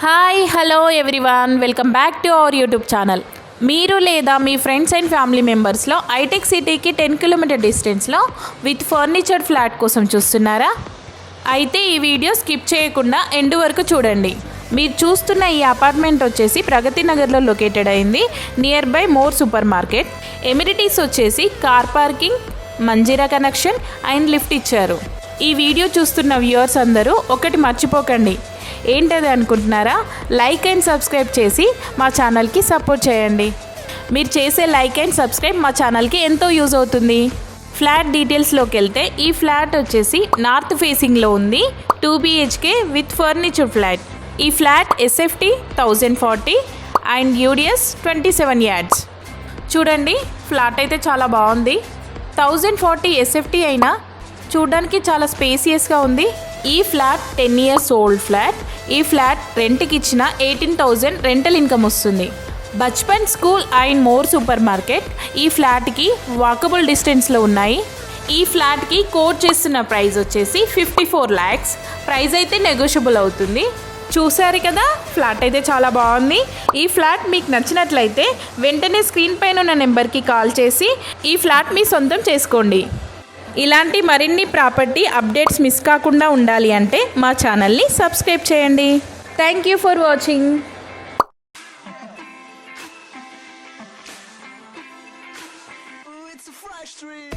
Hi hello everyone, welcome back to our YouTube channel. మీరు లేదా మీ friends and family మెంబర్స్లో ఐటెక్ సిటీకి 10 కిలోమీటర్ డిస్టెన్స్లో విత్ ఫర్నిచర్ ఫ్లాట్ కోసం చూస్తున్నారా? అయితే ఈ వీడియో స్కిప్ చేయకుండా ఎండ్ వరకు చూడండి. మీరు చూస్తున్న ఈ అపార్ట్మెంట్ వచ్చేసి ప్రగతి నగర్లో లొకేటెడ్ అయింది, near by more super market. Amenities వచ్చేసి car parking, Manjeera connection and lift ఇచ్చారు. ఈ వీడియో చూస్తున్న వ్యూవర్స్ అందరూ ఒకటి మర్చిపోకండి. ఏంటది అనుకుంటున్నారా? లైక్ అండ్ సబ్స్క్రైబ్ చేసి మా ఛానల్కి సపోర్ట్ చేయండి. మీరు చేసే లైక్ అండ్ సబ్స్క్రైబ్ మా ఛానల్కి ఎంతో యూజ్ అవుతుంది. ఫ్లాట్ డీటెయిల్స్లోకి వెళ్తే ఈ ఫ్లాట్ వచ్చేసి నార్త్ ఫేసింగ్లో ఉంది. 2 BHK విత్ ఫర్నిచర్ ఫ్లాట్. ఈ flat SFT 1040 and UDS 27 yards. చూడండి, ఫ్లాట్ అయితే చాలా బాగుంది. 1040 SFT అయినా చూడడానికి చాలా స్పేసియస్గా ఉంది. ఈ ఫ్లాట్ 10 years ఓల్డ్ ఫ్లాట్. ఈ ఫ్లాట్ రెంట్కి ఇచ్చిన 18,000 రెంటల్ ఇన్కమ్ వస్తుంది. Bachpan school and more super market ఈ ఫ్లాట్కి వాకబుల్ డిస్టెన్స్లో ఉన్నాయి. ఈ ఫ్లాట్కి కోట్ చేస్తున్న ప్రైస్ వచ్చేసి 54 lakhs. ప్రైస్ అయితే నెగోషియబుల్ అవుతుంది. చూసారు కదా, ఫ్లాట్ అయితే చాలా బాగుంది. ఈ ఫ్లాట్ మీకు నచ్చినట్లయితే వెంటనే స్క్రీన్ పైన ఉన్న నెంబర్కి కాల్ చేసి ఈ ఫ్లాట్ మీ సొంతం చేసుకోండి. ఇలాంటి మరిన్ని ప్రాపర్టీ అప్డేట్స్ మిస్ కాకుండా ఉండాలి అంటే మా ఛానల్ని సబ్స్క్రైబ్ చేయండి. Thank you for watching. It's a fresh dream.